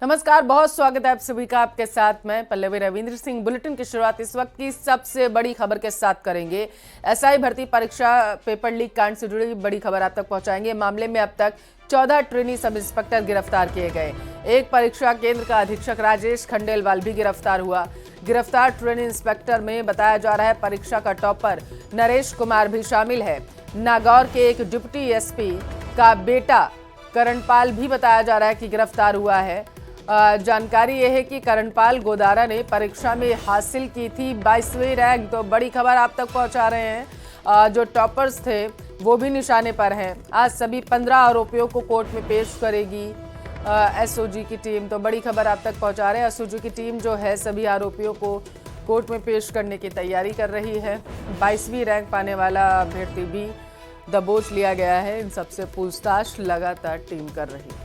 नमस्कार, बहुत स्वागत है आप सभी का। आपके साथ मैं पल्लवी रविंद्र सिंह। बुलेटिन की शुरुआत इस वक्त की सबसे बड़ी खबर के साथ करेंगे। एसआई भर्ती परीक्षा पेपर लीक कांड से जुड़ी बड़ी खबर आप तक पहुंचाएंगे। मामले में अब तक 14 ट्रेनी सब इंस्पेक्टर गिरफ्तार किए गए। एक परीक्षा केंद्र का अधीक्षक राजेश खंडेलवाल भी गिरफ्तार हुआ। गिरफ्तार ट्रेनी इंस्पेक्टर में बताया जा रहा है परीक्षा का टॉपर नरेश कुमार भी शामिल है। नागौर के एक डिप्टी एसपी का बेटा करणपाल भी बताया जा रहा है कि गिरफ्तार हुआ है। जानकारी यह है कि करणपाल गोदारा ने परीक्षा में हासिल की थी 22वीं रैंक। तो बड़ी खबर आप तक पहुंचा रहे हैं। जो टॉपर्स थे वो भी निशाने पर हैं। आज सभी 15 आरोपियों को कोर्ट में पेश करेगी एसओजी की टीम। तो बड़ी खबर आप तक पहुंचा रहे हैं। एसओजी की टीम जो है सभी आरोपियों को कोर्ट में पेश करने की तैयारी कर रही है। 22वीं रैंक पाने वाला अभ्यर्थी भी दबोच लिया गया है। इन सबसे पूछताछ लगातार टीम कर रही है।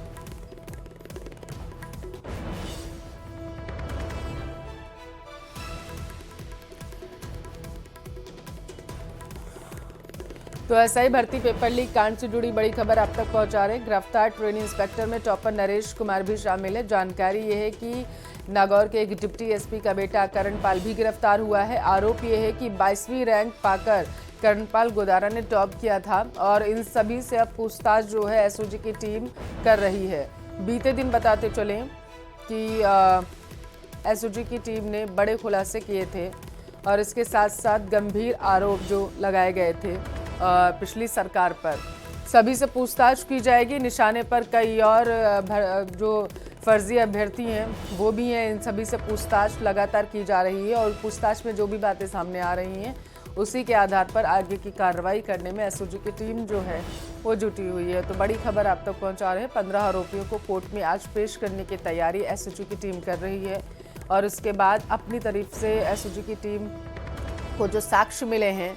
तो एसआई भर्ती पेपर लीक कांड से जुड़ी बड़ी खबर आप तक पहुंचा रहे हैं। गिरफ्तार ट्रेनी इंस्पेक्टर में टॉपर नरेश कुमार भी शामिल है। जानकारी यह है कि नागौर के एक डिप्टी एसपी का बेटा करणपाल भी गिरफ्तार हुआ है। आरोप यह है कि 22वीं रैंक पाकर करणपाल गोदारा ने टॉप किया था और इन सभी से अब पूछताछ जो है एसओजी की टीम कर रही है। बीते दिन बताते चले कि एसओजी की टीम ने बड़े खुलासे किए थे और इसके साथ साथ गंभीर आरोप जो लगाए गए थे पिछली सरकार पर, सभी से पूछताछ की जाएगी। निशाने पर कई और जो फर्जी अभ्यर्थी हैं वो भी हैं। इन सभी से पूछताछ लगातार की जा रही है और पूछताछ में जो भी बातें सामने आ रही हैं उसी के आधार पर आगे की कार्रवाई करने में एसओजी की टीम जो है वो जुटी हुई है। तो बड़ी खबर आप तक पहुंचा रहे हैं। 15 आरोपियों को कोर्ट में आज पेश करने की तैयारी एसओजी की टीम कर रही है और उसके बाद अपनी तरफ से एसओजी की टीम को जो साक्ष्य मिले हैं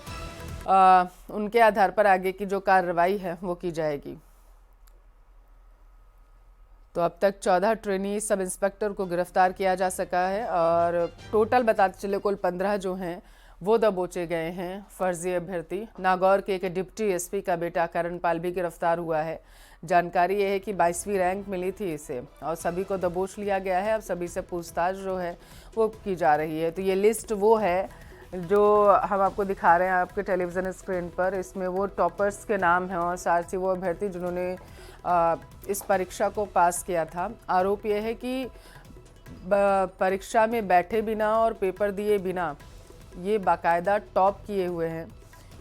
उनके आधार पर आगे की जो कार्रवाई है वो की जाएगी। तो अब तक 14 ट्रेनी सब इंस्पेक्टर को गिरफ्तार किया जा सका है और टोटल बताते चले कुल 15 जो हैं वो दबोचे गए हैं फर्जी अभ्यर्थी। नागौर के एक डिप्टी एसपी का बेटा करणपाल भी गिरफ्तार हुआ है। जानकारी यह है कि 22वीं रैंक मिली थी इसे और सभी को दबोच लिया गया है। अब सभी से पूछताछ जो है वो की जा रही है। तो ये लिस्ट वो है जो हम आपको दिखा रहे हैं आपके टेलीविज़न स्क्रीन पर। इसमें वो टॉपर्स के नाम हैं और साथ ही वो अभ्यर्थी जिन्होंने इस परीक्षा को पास किया था। आरोप यह है कि परीक्षा में बैठे बिना और पेपर दिए बिना ये बाकायदा टॉप किए हुए हैं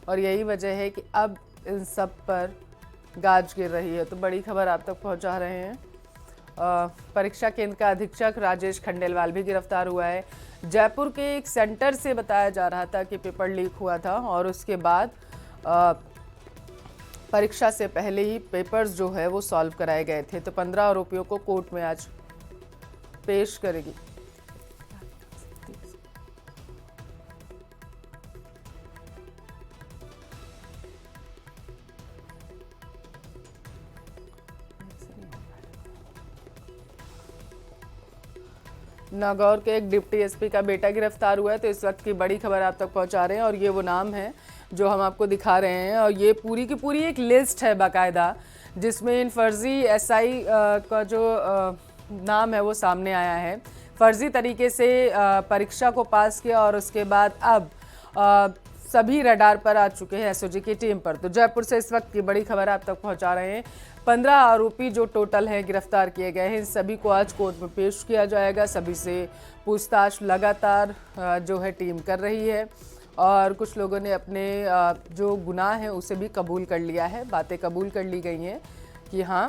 और यही वजह है कि अब इन सब पर गाज गिर रही है। तो बड़ी खबर आप तक पहुंचा रहे हैं। परीक्षा केंद्र का अधीक्षक राजेश खंडेलवाल भी गिरफ्तार हुआ है। जयपुर के एक सेंटर से बताया जा रहा था कि पेपर लीक हुआ था और उसके बाद परीक्षा से पहले ही पेपर्स जो है वो सॉल्व कराए गए थे। तो 15 आरोपियों को कोर्ट में आज पेश करेगी। नागौर के एक डिप्टी एसपी का बेटा गिरफ्तार हुआ है। तो इस वक्त की बड़ी खबर आप तक पहुंचा रहे हैं और ये वो नाम है जो हम आपको दिखा रहे हैं और ये पूरी की पूरी एक लिस्ट है बाकायदा जिसमें इन फर्जी एसआई का जो नाम है वो सामने आया है। फर्जी तरीके से परीक्षा को पास किया और उसके बाद अब सभी रडार पर आ चुके हैं एसओजी की टीम पर। तो जयपुर से इस वक्त की बड़ी खबर आप तक पहुंचा रहे हैं। 15 आरोपी जो टोटल हैं गिरफ्तार किए गए हैं, इन सभी को आज कोर्ट में पेश किया जाएगा। सभी से पूछताछ लगातार जो है टीम कर रही है और कुछ लोगों ने अपने जो गुनाह है उसे भी कबूल कर लिया है। बातें कबूल कर ली गई हैं कि हाँ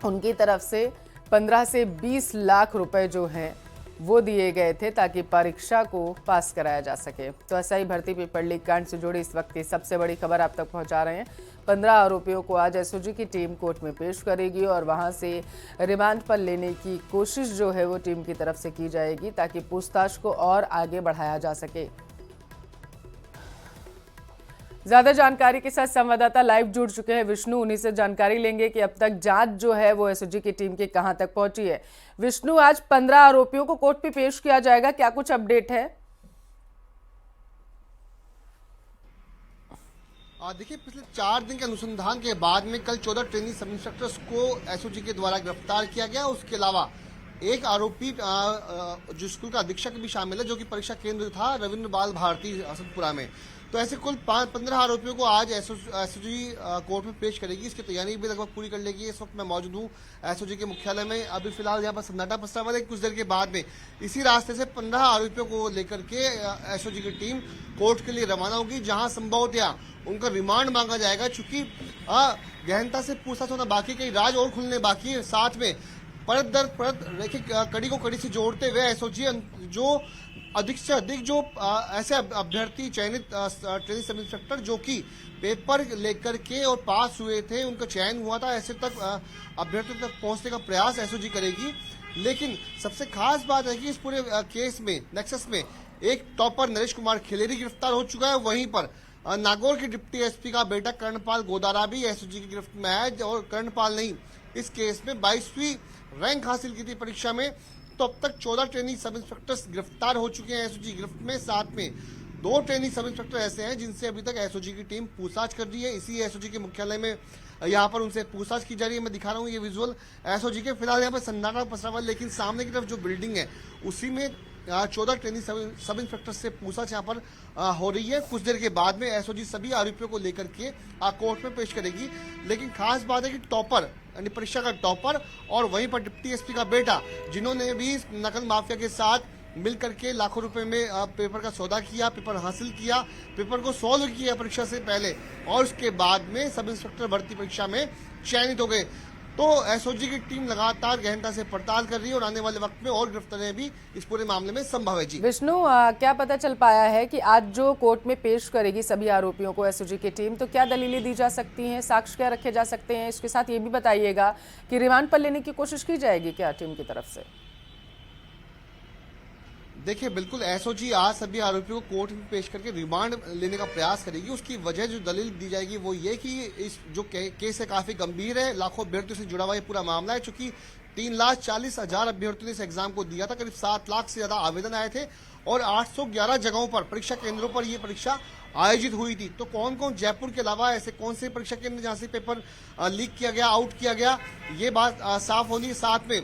उनकी तरफ से 15 से 20 लाख रुपए जो हैं वो दिए गए थे ताकि परीक्षा को पास कराया जा सके। तो एसआई भर्ती पेपर लीक कांड से जुड़ी इस वक्त की सबसे बड़ी खबर आप तक पहुंचा रहे हैं। 15 आरोपियों को आज एसओजी की टीम कोर्ट में पेश करेगी और वहां से रिमांड पर लेने की कोशिश जो है वो टीम की तरफ से की जाएगी ताकि पूछताछ को और आगे बढ़ाया जा सके। ज्यादा जानकारी के साथ संवाददाता लाइव जुड़ चुके हैं विष्णु। उन्हीं से जानकारी लेंगे कि अब तक जांच जो है वो एसओजी की टीम की कहां तक पहुंची है। विष्णु, आज 15 आरोपियों को कोर्ट में पेश किया जाएगा, क्या कुछ अपडेट है? देखिए, पिछले 4 दिन के अनुसंधान के बाद में कल 14 ट्रेनी सब इंस्पेक्टर्स को एसओजी के द्वारा गिरफ्तार किया गया। उसके अलावा एक आरोपी जो स्कूल का अधीक्षक भी शामिल है, जो कि परीक्षा केंद्र था रविंद्र बाल भारती हसनपुरा में। तो ऐसे कुल 15 आरोपियों को आज एसओजी कोर्ट में पेश करेगी। इसकी तैयारी भी लगभग पूरी कर लेगी। इस वक्त मैं मौजूद हूँ एसओजी के मुख्यालय में। अभी फिलहाल यहाँ पर सन्नाटा पसरा हुआ है। कुछ देर के बाद में इसी रास्ते से 15 आरोपियों को लेकर के एसओजी की टीम कोर्ट के लिए रवाना होगी, जहां संभवतया उनका रिमांड मांगा जाएगा। चूंकि गहनता से पूछताछ होना बाकी, कई राज और खुलने बाकी है। साथ में परत दर परत रैखिक कड़ी को कड़ी से जोड़ते हुए एसओजी जो अधिक से अधिक जो ऐसे अभ्यर्थी चयनित ट्रेनिंग सब इंस्पेक्टर जो कि पेपर लेकर के और पास हुए थे, उनका चयन हुआ था, ऐसे तक अभ्यर्थियों तक पहुंचने का प्रयास एसओजी करेगी। लेकिन सबसे खास बात है कि इस पूरे केस में नेक्सस में एक टॉपर नरेश कुमार खिलेरी गिरफ्तार हो चुका है। वहीं पर नागौर के डिप्टी एसपी का बेटा कर्णपाल गोदारा भी एसओजी की गिरफ्त में है। और कर्णपाल नहीं, इस केस में 22वीं रैंक हासिल की थी परीक्षा में। तो अब तक 14 ट्रेनिंग सब इंस्पेक्टर्स गिरफ्तार हो चुके हैं एसओजी गिरफ्त में। साथ में 2 ट्रेनिंग सब इंस्पेक्टर ऐसे हैं जिनसे अभी तक एसओजी की टीम पूछताछ कर रही है। इसी एसओजी के मुख्यालय में यहाँ पर उनसे पूछताछ की जा रही है। मैं दिखा रहा हूँ ये विजुअल एसओजी के। फिलहाल यहाँ पर सन्नाटा पसरा हुआ है, लेकिन सामने की तरफ जो बिल्डिंग है उसी में 14 ट्रेनिंग सब इंस्पेक्टर से पूछताछ यहाँ पर हो रही है। कुछ देर के बाद में एसओजी सभी आरोपियों को लेकर के कोर्ट में पेश करेगी। लेकिन खास बात है कि टॉपर यानी परीक्षा का टॉपर और वहीं पर डिप्टी एसपी का बेटा, जिन्होंने भी नकल माफिया के साथ मिलकर के लाखों रुपए में पेपर का सौदा किया, पेपर हासिल किया, पेपर को सॉल्व किया परीक्षा से पहले, और उसके बाद में सब इंस्पेक्टर भर्ती परीक्षा में चयनित हो गए। तो एसओजी की टीम लगातार गहनता से पड़ताल कर रही है और आने वाले वक्त में और गिरफ्तारियां भी इस पूरे मामले में संभव है। जी विष्णु, क्या पता चल पाया है कि आज जो कोर्ट में पेश करेगी सभी आरोपियों को एसओजी की टीम, तो क्या दलीलें दी जा सकती हैं, साक्ष्य क्या रखे जा सकते हैं? इसके साथ ये भी बताइएगा कि रिमांड पर लेने की कोशिश की जाएगी क्या टीम की तरफ से? देखिए, बिल्कुल एसओजी आज सभी आरोपियों को कोर्ट में पेश करके रिमांड लेने का प्रयास करेगी। उसकी वजह जो दलील दी जाएगी वो ये कि इस जो केस है काफी गंभीर है, लाखों अभ्यर्थियों से जुड़ा हुआ ये पूरा मामला है। चूंकि 3,40,000 अभ्यर्थियों ने इस एग्जाम को दिया था, करीब 7 लाख से ज्यादा आवेदन आए थे और 811 जगहों पर परीक्षा केंद्रों पर ये परीक्षा आयोजित हुई थी। तो कौन कौन, जयपुर के अलावा ऐसे कौन से परीक्षा केंद्र जहां से पेपर लीक किया गया, आउट किया गया, ये बात साफ होनी। साथ में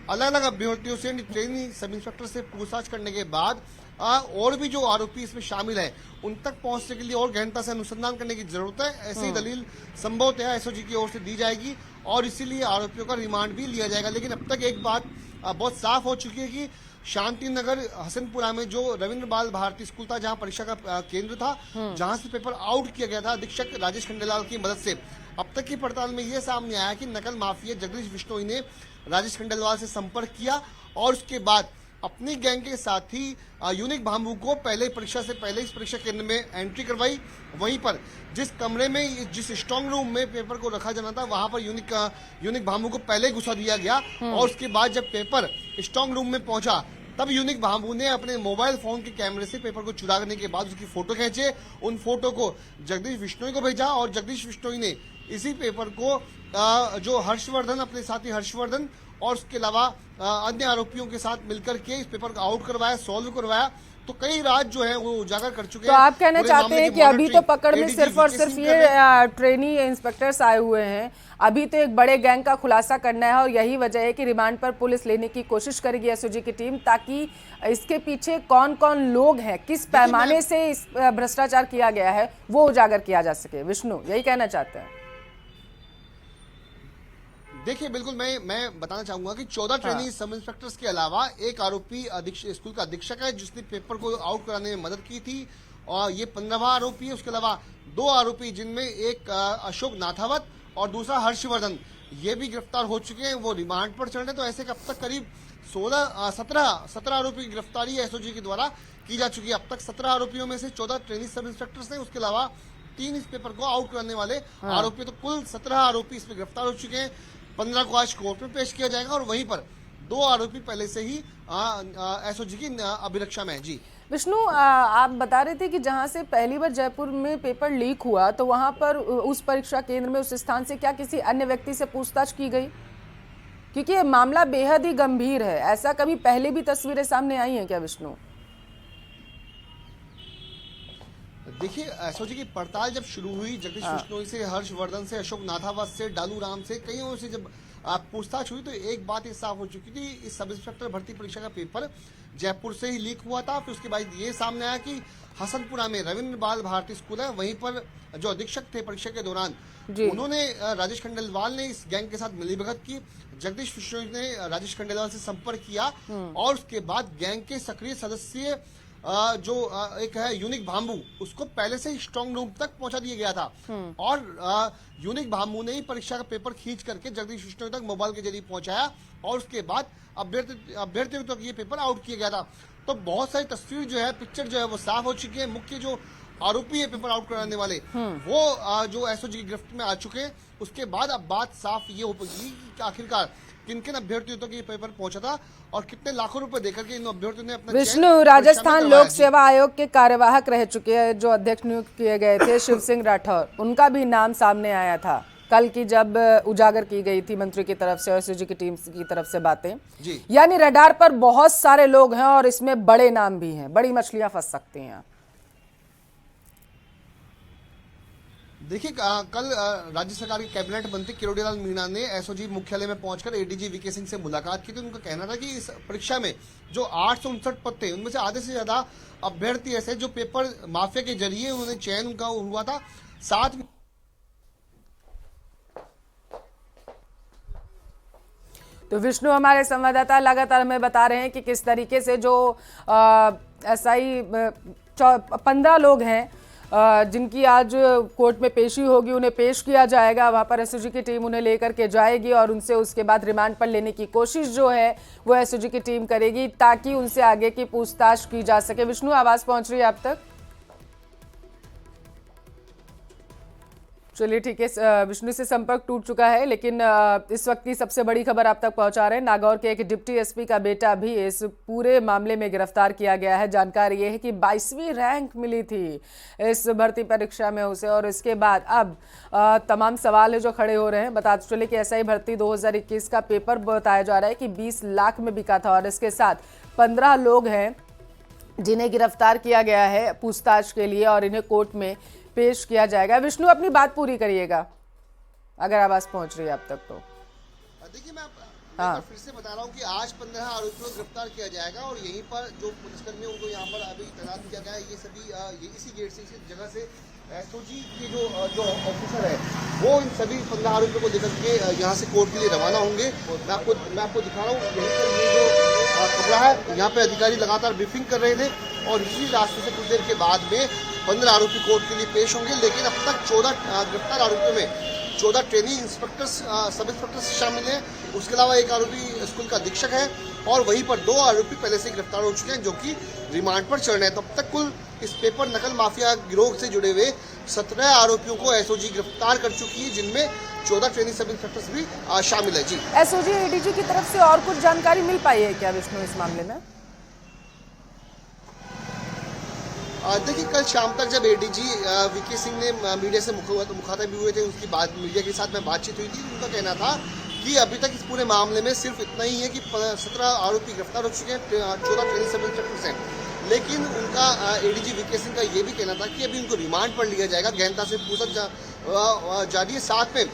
अलग अलग अभ्यर्थियों से ट्रेनिंग सब इंस्पेक्टर से पूछताछ करने के बाद और भी जो आरोपी इसमें शामिल है उन तक पहुंचने के लिए और गहनता से अनुसंधान करने की जरूरत है। ऐसी दलील संभवतः एसओजी की ओर से दी जाएगी और इसीलिए आरोपियों का रिमांड भी लिया जाएगा। लेकिन अब तक एक बात बहुत साफ हो चुकी है कि शांति नगर हसनपुरा में जो रविंद्र बाल भारती स्कूल था, जहां परीक्षा का केंद्र था, जहां से पेपर आउट किया गया था अधीक्षक राजेश खंडेलाल की मदद से, अब तक की पड़ताल में यह सामने आया कि नकल माफिया जगदीश बिश्नोई ने राजेश खंडेलवाल से संपर्क किया और उसके बाद अपनी गैंग के साथी यूनिक भामू को पहले परीक्षा से पहले इस परीक्षा केंद्र में एंट्री करवाई। वहीं पर जिस कमरे में, जिस स्ट्रांग रूम में पेपर को रखा जाना था, वहां पर यूनिक भामू को पहले घुसा दिया गया और उसके बाद जब पेपर स्ट्रांग रूम में पहुंचा तब यूनिक भामू ने अपने मोबाइल फोन के कैमरे से पेपर को चुराने के बाद उसकी फोटो खींचे, उन फोटो को जगदीश बिश्नोई को भेजा और जगदीश बिश्नोई ने इसी पेपर को जो हर्षवर्धन, अपने साथी हर्षवर्धन और उसके अलावा अन्य आरोपियों के साथ मिलकर के इस पेपर को आउट करवाया, सॉल्व करवाया। तो कई राज जो है वो उजागर कर चुके हैं। तो आप कहना चाहते हैं कि अभी तो पकड़ में सिर्फ और सिर्फ ये ट्रेनी इंस्पेक्टर्स आए हुए हैं, अभी तो एक बड़े गैंग का खुलासा करना है और यही वजह है कि रिमांड पर पुलिस लेने की कोशिश करेगी एसओजी की टीम, ताकि इसके पीछे कौन कौन लोग हैं, किस पैमाने से इस भ्रष्टाचार किया गया है वो उजागर किया जा सके। विष्णु, यही कहना चाहते हैं? देखिए, बिल्कुल मैं बताना चाहूंगा कि 14 ट्रेनिंग सब इंस्पेक्टर्स के अलावा एक आरोपी स्कूल का अधीक्षक है जिसने पेपर को आउट कराने में मदद की थी और ये 15वां आरोपी है। उसके अलावा 2 आरोपी जिनमें एक अशोक नाथावत और दूसरा हर्षवर्धन, ये भी गिरफ्तार हो चुके हैं, वो रिमांड पर चल रहे हैं। तो ऐसे अब तक करीब 17 आरोपी की गिरफ्तारी एसओजी के द्वारा की जा चुकी है। अब तक 17 आरोपियों में से 14 ट्रेनिंग सब इंस्पेक्टर्स हैं, उसके अलावा 3 इस पेपर को आउट कराने वाले आरोपी। तो कुल 17 आरोपी इसमें गिरफ्तार हो चुके हैं। 15 को आज कोर्ट में पेश किया जाएगा और वहीं पर 2 आरोपी पहले से ही एसओजी की अभिरक्षा में है। जी विष्णु, आप बता रहे थे कि जहां से पहली बार जयपुर में पेपर लीक हुआ तो वहां पर उस परीक्षा केंद्र में, उस स्थान से क्या किसी अन्य व्यक्ति से पूछताछ की गई? क्योंकि ये मामला बेहद ही गंभीर है। ऐसा कभी पहले भी तस्वीरें सामने आई हैं क्या विष्णु? देखिए, एसओजी की पड़ताल जब शुरू हुई, जगदीश बिश्नोई से, हर्षवर्धन से, अशोक नाथावत से, डालू राम से, कईयों से जब पूछताछ हुई तो एक बात ये साफ हो चुकी थी, इस सब इंस्पेक्टर भर्ती परीक्षा का पेपर जयपुर से ही लीक हुआ था। फिर उसके बाद ये सामने आया कि हसनपुरा में रविन्द्र बाल भारती स्कूल है, वहीं पर जो अधीक्षक थे परीक्षा के दौरान उन्होंने राजेश खंडेलवाल ने इस गैंग के साथ मिलीभगत की। जगदीश विश्नोई ने राजेश खंडेलवाल से संपर्क किया और उसके बाद गैंग के सक्रिय सदस्य जो एक है यूनिक भाम्बू, उसको पहले से ही स्ट्रांग रूम तक पहुंचा दिया गया था और यूनिक भाम्बू ने ही परीक्षा का पेपर खींच करके जगदीश विश्नोई तक मोबाइल के जरिए पहुंचाया और उसके बाद अभ्यर्थियों तक ये पेपर आउट किया गया था। तो बहुत सारी तस्वीर जो है, पिक्चर जो है वो साफ हो चुकी है। मुख्य जो आरोपी है पेपर आउट कराने वाले, वो जो एसओजी की गिरफ्त में आ चुके हैं। उसके बाद अब बात साफ ये हो पाएगी कि आखिरकार किन किन अभ्यर्थियों तक ये पेपर पहुंचा था और कितने लाखों रुपए देकर के इन अभ्यर्थियों ने अपना विष्णु राजस्थान लोक सेवा आयोग के कार्यवाहक रह चुके हैं, जो अध्यक्ष नियुक्त किए गए थे शिव सिंह राठौर, उनका भी नाम सामने आया था कल की जब उजागर की गई थी मंत्री की तरफ से और एसओजी की टीम की तरफ से बातें। यानी रडार पर बहुत सारे लोग हैं और इसमें बड़े नाम भी हैं, बड़ी मछलियां फंस सकती हैं। देखिए, कल राज्य सरकार के कैबिनेट मंत्री किरोड़ीलाल मीणा ने एसओजी मुख्यालय में पहुंचकर एडीजी वीके सिंह से मुलाकात की थी। उनका कहना था कि इस परीक्षा में जो 859 पद थे, उनमें से आधे से ज्यादा अभ्यर्थी ऐसे जो पेपर माफिया के जरिए उन्होंने चयन उनका हुआ था। साथ में तो विष्णु हमारे संवाददाता लगातार हमें बता रहे हैं कि किस तरीके से जो एसआई 15 लोग हैं जिनकी आज कोर्ट में पेशी होगी, उन्हें पेश किया जाएगा। वहां पर एसओजी की टीम उन्हें लेकर के जाएगी और उनसे उसके बाद रिमांड पर लेने की कोशिश जो है वो एसओजी की टीम करेगी ताकि उनसे आगे की पूछताछ की जा सके। विष्णु, आवाज पहुंच रही है आप तक? चलिए ठीक है, विष्णु से संपर्क टूट चुका है, लेकिन इस वक्त की सबसे बड़ी खबर आप तक पहुंचा रहे हैं। नागौर के एक डिप्टी एसपी का बेटा भी इस पूरे मामले में गिरफ्तार किया गया है। जानकारी ये है कि 22वीं रैंक मिली थी इस भर्ती परीक्षा में उसे और इसके बाद अब तमाम सवाल है जो खड़े हो रहे हैं। बताते चले कि एसआई भर्ती 2021 का पेपर बताया जा रहा है कि 20 लाख में बिका था और इसके साथ 15 लोग हैं जिन्हें गिरफ्तार किया गया है पूछताछ के लिए और इन्हें कोर्ट में पेश किया जाएगा। विष्णु, अपनी बात पूरी करिएगा अगर आवाज पहुंच रही है आप तक तो। देखिए, मैं फिर से बता रहा हूं कि आज 15 आरोपियों को गिरफ्तार किया जाएगा और यहीं पर जो पुलिसकर्मी उनको यहाँ पर अभी तैनात किया गया है। ये सभी इसी गेट से, इसी जगह से एसओजी के जो ऑफिसर है वो इन सभी 15 आरोपियों को लेकर के यहाँ से कोर्ट के लिए रवाना होंगे। मैं आपको दिखा रहा हूँ, यहीं पर ये जो खबरा है, यहाँ पे अधिकारी लगातार ब्रीफिंग कर रहे थे और इसी रास्ते से कुछ देर के बाद में 15 आरोपी कोर्ट के लिए पेश होंगे। लेकिन अब तक 14 गिरफ्तार आरोपियों में 14 ट्रेनिंग इंस्पेक्टर्स, सब इंस्पेक्टर्स शामिल हैं। उसके अलावा एक आरोपी स्कूल का अधीक्षक है और वहीं पर 2 आरोपी पहले से गिरफ्तार हो चुके हैं जो कि रिमांड पर चल रहे हैं। तब तक कुल इस पेपर नकल माफिया गिरोह से जुड़े हुए 17 आरोपियों को एसओजी गिरफ्तार कर चुकी है, जिनमें 14 ट्रेनिंग सब इंस्पेक्टर्स भी शामिल है। जी, एसओजी एडीजी की तरफ से और कुछ जानकारी मिल पाई है क्या विष्णु इस मामले में? देखिए, कल शाम तक जब एडीजी वीके सिंह ने मीडिया से मुखातिब भी हुए थे, उसकी बात मीडिया के साथ में बातचीत हुई थी। उनका कहना था कि अभी तक इस पूरे मामले में सिर्फ इतना ही है कि 17 आरोपी गिरफ्तार हो चुके हैं, 14 ट्रेनिंग सब इंस्पेक्टर्स हैं। लेकिन उनका एडीजी वीके सिंह का ये भी कहना था कि अभी उनको रिमांड पर लिया जाएगा, गहनता से पूछताछ जारी है। साथ में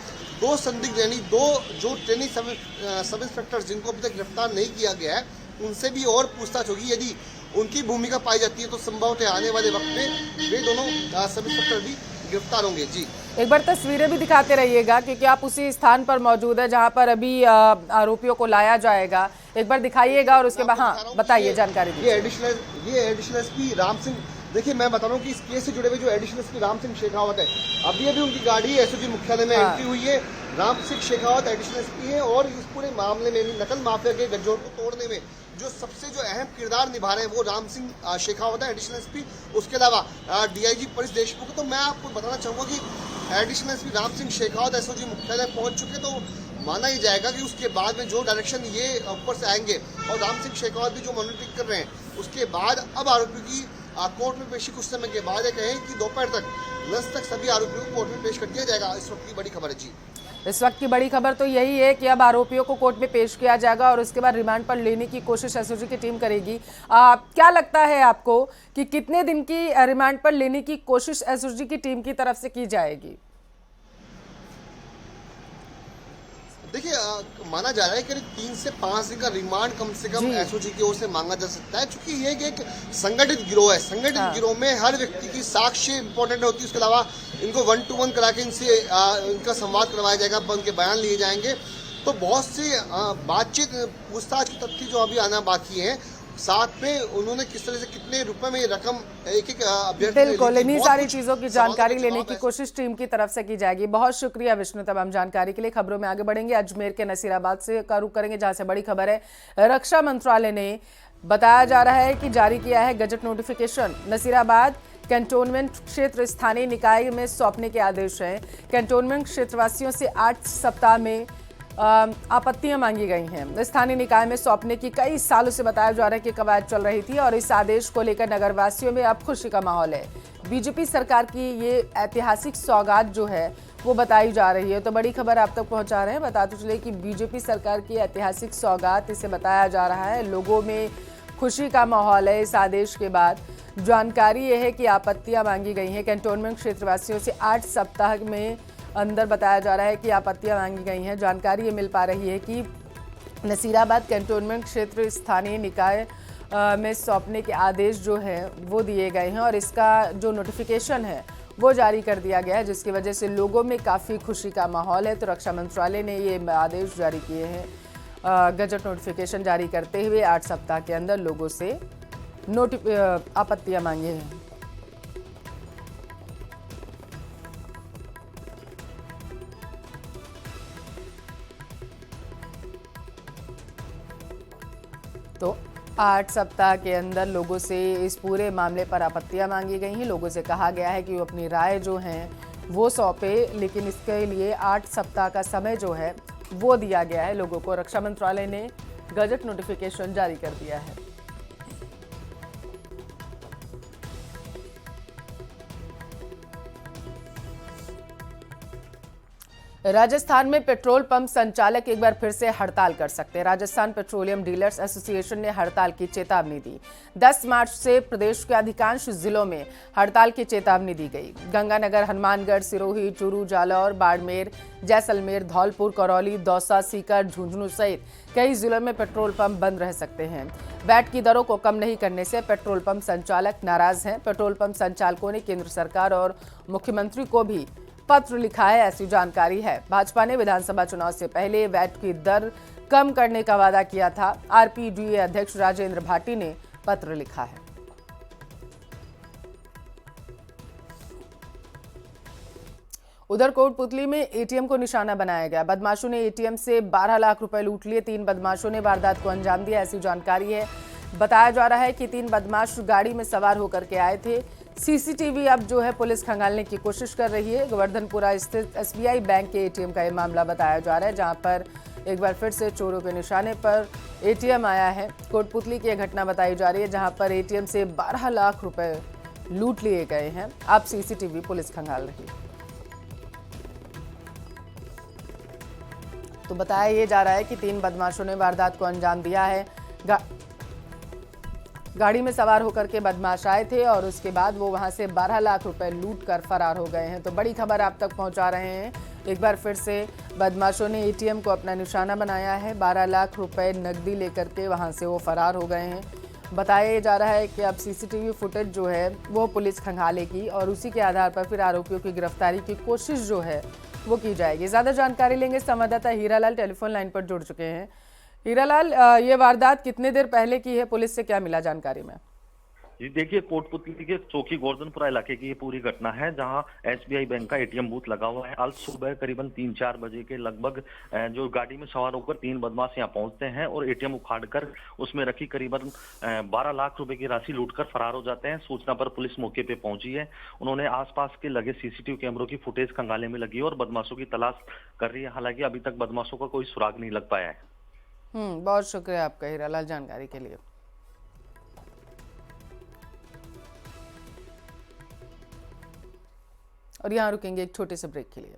2 संदिग्ध यानी 2 जो ट्रेनिंग सब इंस्पेक्टर्स जिनको अभी तक गिरफ्तार नहीं किया गया है, उनसे भी और पूछताछ होगी। यदि उनकी भूमिका पाई जाती है तो संभवतः आने वाले वक्त में वे दोनों सब इंस्पेक्टर भी गिरफ्तार होंगे। जी, एक बार तस्वीरें भी दिखाते रहिएगा क्योंकि आप उसी स्थान पर मौजूद है जहां पर अभी आरोपियों को लाया जाएगा। एक बार दिखाइएगा और उसके बाद हाँ बताइए, जानकारी दीजिए। ये एडिशनल एसपी राम सिंह, देखिए मैं बता रहा हूँ कि इस केस से जुड़े हुए जो एडिशनल एसपी राम सिंह शेखावत है, अभी उनकी गाड़ी एसओजी मुख्यालय में एंट्री हुई है। राम सिंह शेखावत एडिशनल एसपी है और इस पूरे मामले में नकल माफिया के गठजोड़ को तोड़ने में जो सबसे जो अहम किरदार निभा रहे हैं वो राम सिंह शेखावत है, एडिशनल एसपी। उसके अलावा डीआईजी परेश देशमुख। तो मैं आपको बताना चाहूँगा कि additional SP Ram Singh Shekhawat SOG मुख्यालय पहुंच चुके, तो माना ही जाएगा कि उसके बाद में जो डायरेक्शन ये ऊपर से आएंगे और राम सिंह शेखावत भी जो मॉनिटरिंग कर रहे हैं, उसके बाद अब आरोपियों की कोर्ट में पेशी कुछ समय के बाद कहें कि दोपहर तक, लंच तक सभी आरोपियों को कोर्ट में पेश कर दिया जाएगा। इस वक्त की बड़ी खबर है। जी, इस वक्त की बड़ी खबर तो यही है कि अब आरोपियों को कोर्ट में पेश किया जाएगा और उसके बाद रिमांड पर लेने की कोशिश एसओजी की टीम करेगी। क्या लगता है आपको कि कितने दिन की रिमांड पर लेने की कोशिश एसओजी की टीम की तरफ से की जाएगी? देखिए माना जा रहा है करीब 3 से 5 दिन का रिमांड कम से कम जी। एसओजी की ओर से मांगा जा सकता है, क्योंकि ये एक संगठित गिरोह है। संगठित हाँ। गिरोह में हर व्यक्ति की साक्ष्य इंपॉर्टेंट होती है। उसके अलावा इनको 1 to 1 करा के इनसे इनका संवाद करवाया जाएगा, उनके बयान लिए जाएंगे। तो बहुत सी बातचीत, पूछताछ के तथ्य जो अभी आना बाकी है। साथ में उन्होंने किस तरह से कितने रुपए में ये रकम एक अभ्यर्थी ने ली बिल्कुल, थी, इन्हीं बहुत सारी कुछ चीजों की सवालों जानकारी के लेने जवाब की ऐसे- कोशिश टीम की तरफ से की जाएगी। बहुत शुक्रिया विष्णु तमाम जानकारी के लिए। खबरों में आगे बढ़ेंगे। अजमेर के नसीराबाद से का रुख करेंगे, जहां से बड़ी खबर है। रक्षा मंत्रालय ने बताया जा रहा है कि जारी किया है गजट नोटिफिकेशन। नसीराबाद कैंटोनमेंट क्षेत्र स्थानीय निकाय में सौंपने के आदेश हैं। कैंटोनमेंट क्षेत्रवासियों से 8 सप्ताह में आपत्तियां मांगी गई हैं। स्थानीय निकाय में सौंपने की कई सालों से बताया जा रहा है कि कवायद चल रही थी और इस आदेश को लेकर नगरवासियों में अब खुशी का माहौल है। बीजेपी सरकार की ये ऐतिहासिक सौगात जो है वो बताई जा रही है। तो बड़ी खबर आप तक पहुंचा रहे हैं। बताते चले कि बीजेपी सरकार की ऐतिहासिक सौगात इसे बताया जा रहा है। लोगों में खुशी का माहौल है इस आदेश के बाद। जानकारी यह है कि आपत्तियां मांगी गई हैं। कैंटोनमेंट क्षेत्रवासियों से 8 सप्ताह में अंदर बताया जा रहा है कि आपत्तियां मांगी गई हैं। जानकारी ये मिल पा रही है कि नसीराबाद कैंटोनमेंट क्षेत्र स्थानीय निकाय में सौंपने के आदेश जो है वो दिए गए हैं और इसका जो नोटिफिकेशन है वो जारी कर दिया गया है, जिसकी वजह से लोगों में काफ़ी खुशी का माहौल है। तो रक्षा मंत्रालय ने ये आदेश जारी किए हैं, गजट नोटिफिकेशन जारी करते हुए 8 सप्ताह के अंदर लोगों से आपत्तियां मांगी हैं। तो 8 सप्ताह के अंदर लोगों से इस पूरे मामले पर आपत्तियां मांगी गई हैं। लोगों से कहा गया है कि वो अपनी राय जो है वो सौंपे, लेकिन इसके लिए 8 सप्ताह का समय जो है वो दिया गया है लोगों को। रक्षा मंत्रालय ने गजट नोटिफिकेशन जारी कर दिया है। राजस्थान में पेट्रोल पंप संचालक एक बार फिर से हड़ताल कर सकते हैं। राजस्थान पेट्रोलियम डीलर्स एसोसिएशन ने हड़ताल की चेतावनी दी। 10 मार्च से प्रदेश के अधिकांश जिलों में हड़ताल की चेतावनी दी गई। गंगानगर, हनुमानगढ़, सिरोही, चूरू, जालौर, बाड़मेर, जैसलमेर, धौलपुर, करौली, दौसा, सीकर, झुंझुनू सहित कई जिलों में पेट्रोल पंप बंद रह सकते हैं। वैट की दरों को कम नहीं करने से पेट्रोल पंप संचालक नाराज हैं। पेट्रोल पंप संचालकों ने केंद्र सरकार और मुख्यमंत्री को भी पत्र लिखा है, ऐसी जानकारी है। भाजपा ने विधानसभा चुनाव से पहले वैट की दर कम करने का वादा किया था। आरपीडीए अध्यक्ष राजेंद्र भाटी ने पत्र लिखा है। उधर कोटपुतली में एटीएम को निशाना बनाया गया। बदमाशों ने एटीएम से 12 लाख रुपए लूट लिए। 3 बदमाशों ने वारदात को अंजाम दिया, ऐसी जानकारी है। बताया जा रहा है कि 3 बदमाश गाड़ी में सवार होकर के आए थे। सीसीटीवी अब जो है पुलिस खंगालने की कोशिश कर रही है। गोवर्धनपुरा स्थित एसबीआई बैंक के एटीएम का ये मामला बताया जा रहा है, जहां पर एक बार फिर से चोरों के निशाने पर एटीएम आया है। कोटपुतली की यह घटना बताई जा रही है, जहां पर एटीएम से 12 लाख रुपए लूट लिए गए हैं। अब सीसीटीवी पुलिस खंगाल रही है। तो बताया ये जा रहा है कि 3 बदमाशों ने वारदात को अंजाम दिया है। गाड़ी में सवार होकर के बदमाश आए थे और उसके बाद वो वहां से 12 लाख रुपए लूट कर फरार हो गए हैं। तो बड़ी खबर आप तक पहुंचा रहे हैं। एक बार फिर से बदमाशों ने एटीएम को अपना निशाना बनाया है। 12 लाख रुपए नकदी लेकर के वहां से वो फरार हो गए हैं। बताया जा रहा है कि अब सीसीटीवी फुटेज जो है वो पुलिस खंगालेगी और उसी के आधार पर फिर आरोपियों की गिरफ्तारी की कोशिश जो है वो की जाएगी। ज्यादा जानकारी लेंगे, संवाददाता हीरालाल टेलीफोन लाइन पर जुड़ चुके हैं। हीरालाल, ये वारदात कितने देर पहले की है? पुलिस से क्या मिला जानकारी में? जी देखिए, कोटपुतली के चौकी गोवर्धनपुरा इलाके की ये पूरी घटना है, जहां एसबीआई बैंक का एटीएम बूथ लगा हुआ है। आज सुबह करीबन 3-4 बजे के लगभग जो गाड़ी में सवार होकर 3 बदमाश यहाँ पहुंचते हैं और एटीएम उखाड़कर उसमें रखी करीबन 12 लाख रुपए की राशि लूटकर फरार हो जाते हैं। सूचना पर पुलिस मौके पे पहुंची है। उन्होंने आसपास के लगे सीसीटीवी कैमरों की फुटेज खंगालने में लगी है और बदमाशों की तलाश कर रही है। हालांकि अभी तक बदमाशों का कोई सुराग नहीं लग पाया है। बहुत शुक्रिया आपका हीरालाल जानकारी के लिए। और यहाँ रुकेंगे एक छोटे से ब्रेक के लिए।